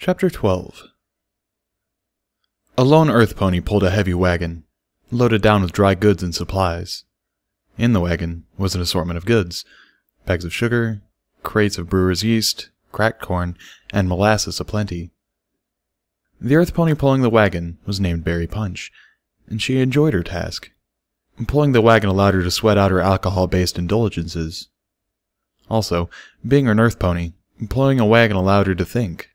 Chapter 12. A lone earth pony pulled a heavy wagon, loaded down with dry goods and supplies. In the wagon was an assortment of goods: bags of sugar, crates of brewer's yeast, cracked corn, and molasses aplenty. The earth pony pulling the wagon was named Berry Punch, and she enjoyed her task. Pulling the wagon allowed her to sweat out her alcohol-based indulgences. Also, being an earth pony, pulling a wagon allowed her to think.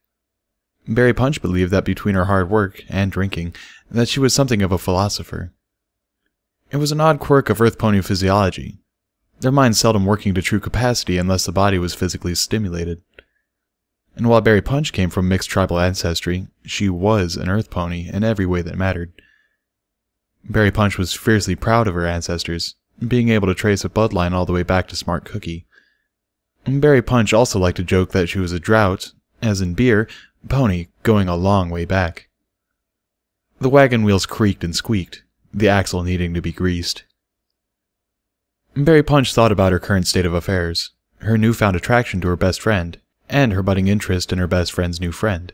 Berry Punch believed that between her hard work and drinking, that she was something of a philosopher. It was an odd quirk of earth pony physiology, their minds seldom working to true capacity unless the body was physically stimulated. And while Berry Punch came from mixed tribal ancestry, she was an earth pony in every way that mattered. Berry Punch was fiercely proud of her ancestors, being able to trace a bloodline all the way back to Smart Cookie. Berry Punch also liked to joke that she was a drought, as in beer, pony going a long way back. The wagon wheels creaked and squeaked, the axle needing to be greased. Berry Punch thought about her current state of affairs, her newfound attraction to her best friend, and her budding interest in her best friend's new friend.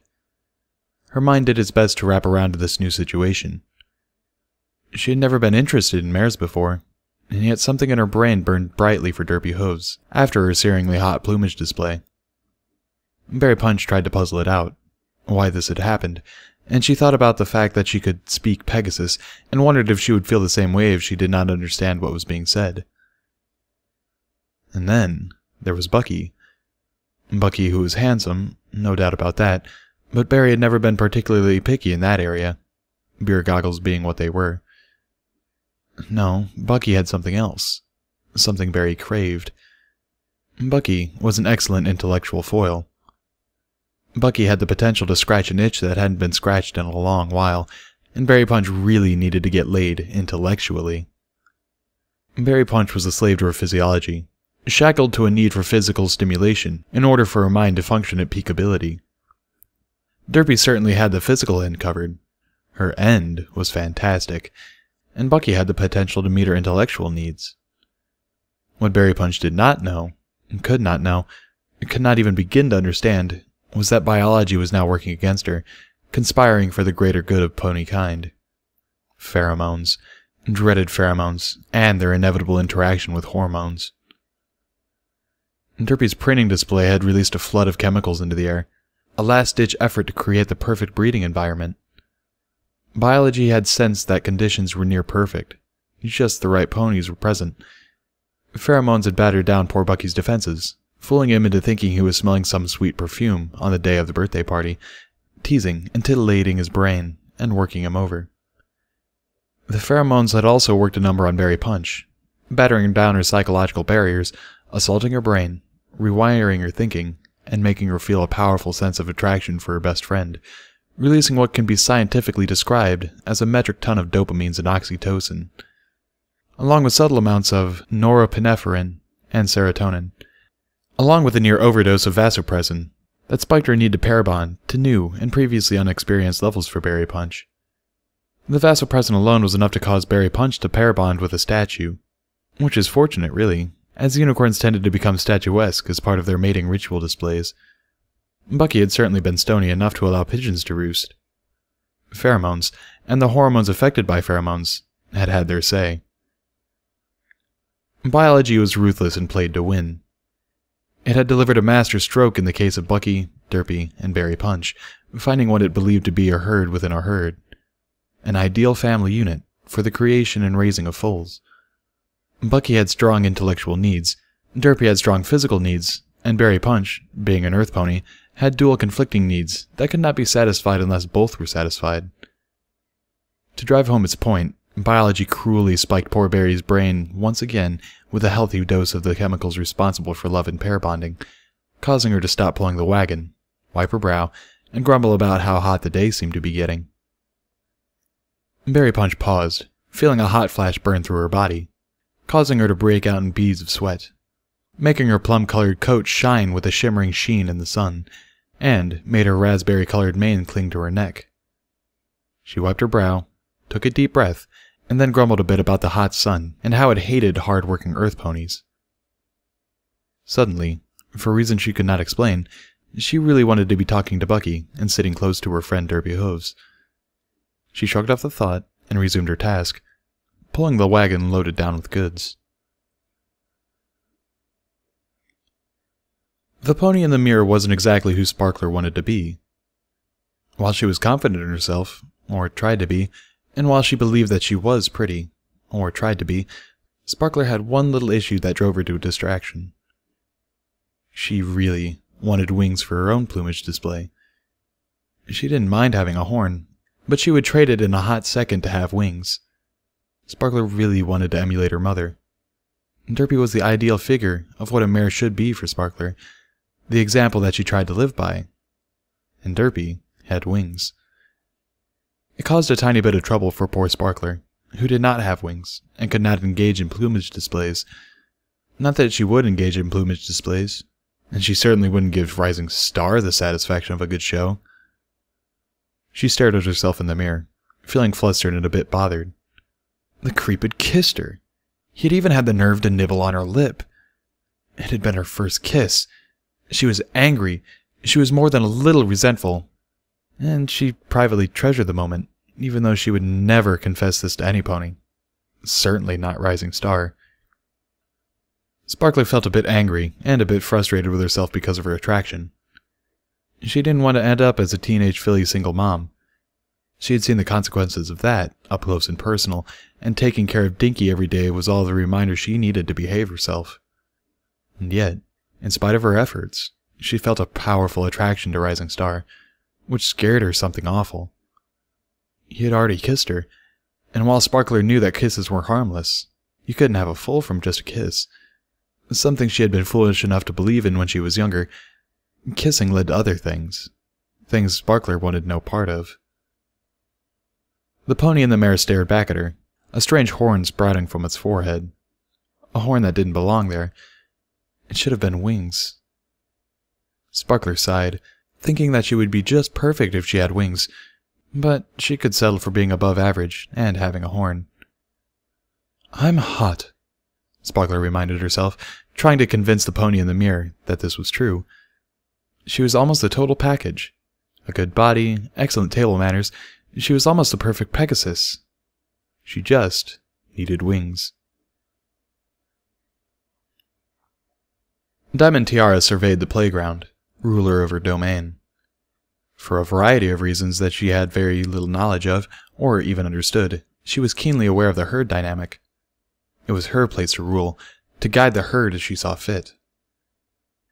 Her mind did its best to wrap around to this new situation. She had never been interested in mares before, and yet something in her brain burned brightly for derpy hooves after her searingly hot plumage display. Berry Punch tried to puzzle it out, why this had happened, and she thought about the fact that she could speak Pegasus and wondered if she would feel the same way if she did not understand what was being said. And then there was Bucky. Bucky, who was handsome, no doubt about that, but Berry had never been particularly picky in that area, beer goggles being what they were. No, Bucky had something else, something Berry craved. Bucky was an excellent intellectual foil. Bucky had the potential to scratch an itch that hadn't been scratched in a long while, and Berry Punch really needed to get laid intellectually. Berry Punch was a slave to her physiology, shackled to a need for physical stimulation in order for her mind to function at peak ability. Derpy certainly had the physical end covered. Her end was fantastic, and Bucky had the potential to meet her intellectual needs. What Berry Punch did not know, and could not know, and could not even begin to understand, was that biology was now working against her, conspiring for the greater good of pony kind. Pheromones, dreaded pheromones, and their inevitable interaction with hormones. Derpy's printing display had released a flood of chemicals into the air, a last-ditch effort to create the perfect breeding environment. Biology had sensed that conditions were near perfect, just the right ponies were present. Pheromones had battered down poor Bucky's defenses, fooling him into thinking he was smelling some sweet perfume on the day of the birthday party, teasing and titillating his brain and working him over. The pheromones had also worked a number on Berry Punch, battering down her psychological barriers, assaulting her brain, rewiring her thinking, and making her feel a powerful sense of attraction for her best friend, releasing what can be scientifically described as a metric ton of dopamines and oxytocin, along with subtle amounts of norepinephrine and serotonin, along with a near overdose of vasopressin that spiked her need to pair bond to new and previously unexperienced levels for Berry Punch. The vasopressin alone was enough to cause Berry Punch to pair bond with a statue, which is fortunate really, as unicorns tended to become statuesque as part of their mating ritual displays. Bucky had certainly been stony enough to allow pigeons to roost. Pheromones, and the hormones affected by pheromones, had had their say. Biology was ruthless and played to win. It had delivered a master stroke in the case of Bucky, Derpy, and Berry Punch, finding what it believed to be a herd within a herd. An ideal family unit for the creation and raising of foals. Bucky had strong intellectual needs, Derpy had strong physical needs, and Berry Punch, being an earth pony, had dual conflicting needs that could not be satisfied unless both were satisfied. To drive home its point, biology cruelly spiked poor Berry's brain once again with a healthy dose of the chemicals responsible for love and pair bonding, causing her to stop pulling the wagon, wipe her brow, and grumble about how hot the day seemed to be getting. Berry Punch paused, feeling a hot flash burn through her body, causing her to break out in beads of sweat, making her plum-colored coat shine with a shimmering sheen in the sun, and made her raspberry-colored mane cling to her neck. She wiped her brow, took a deep breath, and then grumbled a bit about the hot sun and how it hated hard-working earth ponies. Suddenly, for reasons she could not explain, She really wanted to be talking to Bucky and sitting close to her friend Derpy Hooves. She shrugged off the thought and resumed her task, pulling the wagon loaded down with goods. The pony in the mirror wasn't exactly who Sparkler wanted to be. While she was confident in herself, or tried to be, and while she believed that she was pretty, or tried to be, Sparkler had one little issue that drove her to distraction. She really wanted wings for her own plumage display. She didn't mind having a horn, but she would trade it in a hot second to have wings. Sparkler really wanted to emulate her mother. Derpy was the ideal figure of what a mare should be for Sparkler, the example that she tried to live by. And Derpy had wings. It caused a tiny bit of trouble for poor Sparkler, who did not have wings, and could not engage in plumage displays. Not that she would engage in plumage displays, and she certainly wouldn't give Rising Star the satisfaction of a good show. She stared at herself in the mirror, feeling flustered and a bit bothered. The creep had kissed her. He had even had the nerve to nibble on her lip. It had been her first kiss. She was angry. She was more than a little resentful. And she privately treasured the moment, even though she would never confess this to any pony. Certainly not Rising Star. Sparkler felt a bit angry and a bit frustrated with herself because of her attraction. She didn't want to end up as a teenage filly single mom. She had seen the consequences of that, up close and personal, and taking care of Dinky every day was all the reminder she needed to behave herself. And yet, in spite of her efforts, she felt a powerful attraction to Rising Star, which scared her something awful. He had already kissed her, and while Sparkler knew that kisses were harmless, you couldn't have a foal from just a kiss. Something she had been foolish enough to believe in when she was younger. Kissing led to other things. Things Sparkler wanted no part of. The pony in the mare stared back at her, a strange horn sprouting from its forehead. A horn that didn't belong there. It should have been wings. Sparkler sighed, thinking that she would be just perfect if she had wings, but she could settle for being above average and having a horn. "I'm hot," Sparkler reminded herself, trying to convince the pony in the mirror that this was true. She was almost the total package. A good body, excellent table manners. She was almost the perfect Pegasus. She just needed wings. Diamond Tiara surveyed the playground, ruler of her domain. For a variety of reasons that she had very little knowledge of, or even understood, she was keenly aware of the herd dynamic. It was her place to rule, to guide the herd as she saw fit.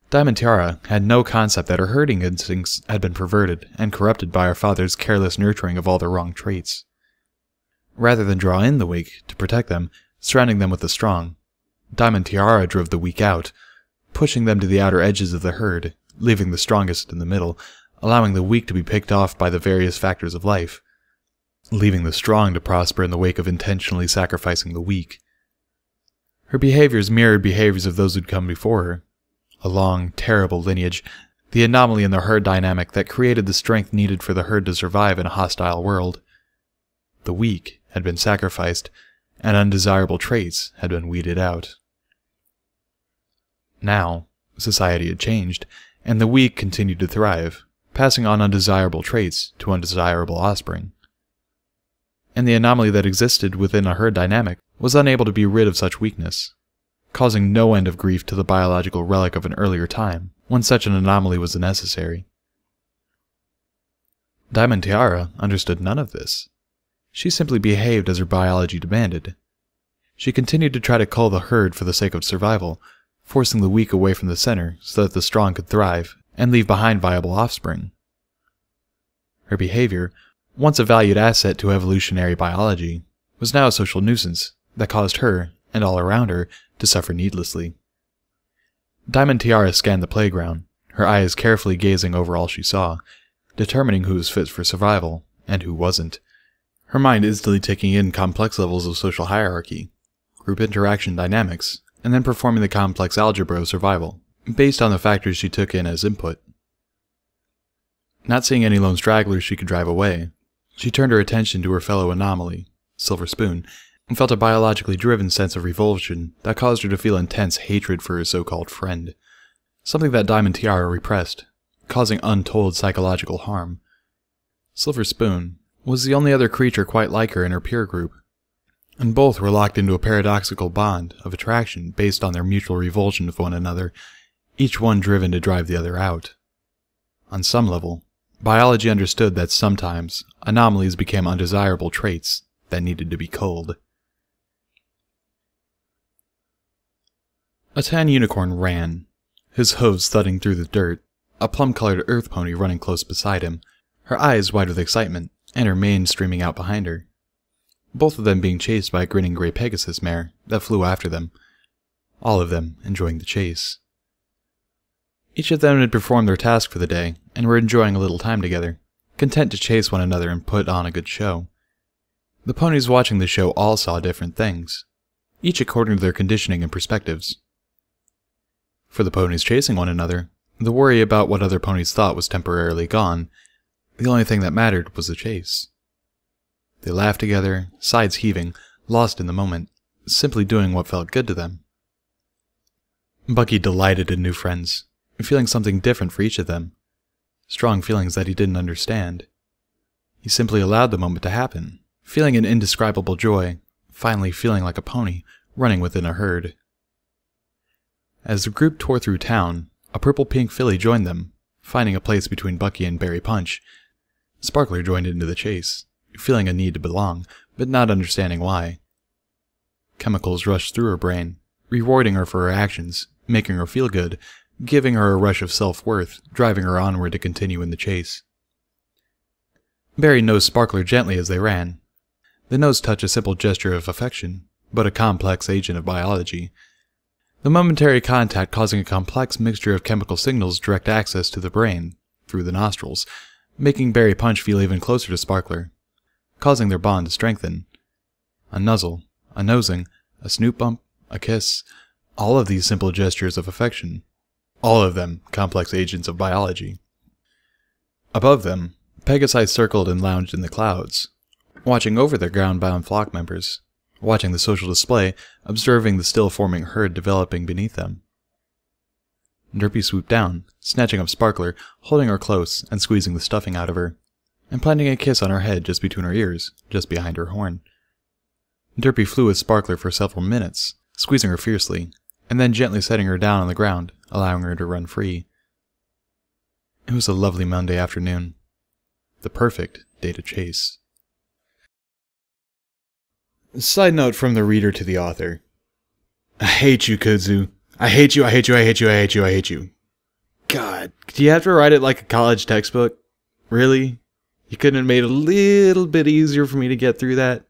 Diamond Tiara had no concept that her herding instincts had been perverted and corrupted by her father's careless nurturing of all their wrong traits. Rather than draw in the weak to protect them, surrounding them with the strong, Diamond Tiara drove the weak out, pushing them to the outer edges of the herd, leaving the strongest in the middle, allowing the weak to be picked off by the various factors of life, leaving the strong to prosper in the wake of intentionally sacrificing the weak. Her behaviors mirrored behaviors of those who'd come before her. A long, terrible lineage, the anomaly in the herd dynamic that created the strength needed for the herd to survive in a hostile world. The weak had been sacrificed, and undesirable traits had been weeded out. Now, society had changed, and the weak continued to thrive, passing on undesirable traits to undesirable offspring. And the anomaly that existed within a herd dynamic was unable to be rid of such weakness, causing no end of grief to the biological relic of an earlier time, when such an anomaly was necessary. Diamond Tiara understood none of this. She simply behaved as her biology demanded. She continued to try to cull the herd for the sake of survival, forcing the weak away from the center so that the strong could thrive and leave behind viable offspring. Her behavior, once a valued asset to evolutionary biology, was now a social nuisance that caused her, and all around her, to suffer needlessly. Diamond Tiara scanned the playground, her eyes carefully gazing over all she saw, determining who was fit for survival and who wasn't. Her mind instantly taking in complex levels of social hierarchy, group interaction dynamics, and then performing the complex algebra of survival, based on the factors she took in as input. Not seeing any lone stragglers she could drive away, she turned her attention to her fellow anomaly, Silver Spoon, and felt a biologically driven sense of revulsion that caused her to feel intense hatred for her so-called friend, something that Diamond Tiara repressed, causing untold psychological harm. Silver Spoon was the only other creature quite like her in her peer group, and both were locked into a paradoxical bond of attraction based on their mutual revulsion of one another, each one driven to drive the other out. On some level, biology understood that sometimes anomalies became undesirable traits that needed to be culled. A tan unicorn ran, his hooves thudding through the dirt, a plum-colored earth pony running close beside him, her eyes wide with excitement, and her mane streaming out behind her. Both of them being chased by a grinning gray Pegasus mare that flew after them, all of them enjoying the chase. Each of them had performed their task for the day, and were enjoying a little time together, content to chase one another and put on a good show. The ponies watching the show all saw different things, each according to their conditioning and perspectives. For the ponies chasing one another, the worry about what other ponies thought was temporarily gone. The only thing that mattered was the chase. They laughed together, sides heaving, lost in the moment, simply doing what felt good to them. Bucky delighted in new friends, feeling something different for each of them, strong feelings that he didn't understand. He simply allowed the moment to happen, feeling an indescribable joy, finally feeling like a pony, running within a herd. As the group tore through town, a purple-pink filly joined them, finding a place between Bucky and Berry Punch. Sparkler joined into the chase, feeling a need to belong, but not understanding why. Chemicals rushed through her brain, rewarding her for her actions, making her feel good, giving her a rush of self-worth, driving her onward to continue in the chase. Berry nosed Sparkler gently as they ran. The nose touch a simple gesture of affection, but a complex agent of biology. The momentary contact causing a complex mixture of chemical signals direct access to the brain, through the nostrils, making Berry Punch feel even closer to Sparkler, causing their bond to strengthen. A nuzzle, a nosing, a snoot bump, a kiss, all of these simple gestures of affection. All of them complex agents of biology. Above them, Pegasi circled and lounged in the clouds, watching over their ground-bound flock members, watching the social display, observing the still-forming herd developing beneath them. Derpy swooped down, snatching up Sparkler, holding her close and squeezing the stuffing out of her, and planting a kiss on her head just between her ears, just behind her horn. Derpy flew with Sparkler for several minutes, squeezing her fiercely, and then gently setting her down on the ground, allowing her to run free. It was a lovely Monday afternoon. The perfect day to chase. Side note from the reader to the author. I hate you, Kudzu. I hate you, I hate you, I hate you, I hate you, I hate you. God, do you have to write it like a college textbook? Really? You couldn't have made it a little bit easier for me to get through that?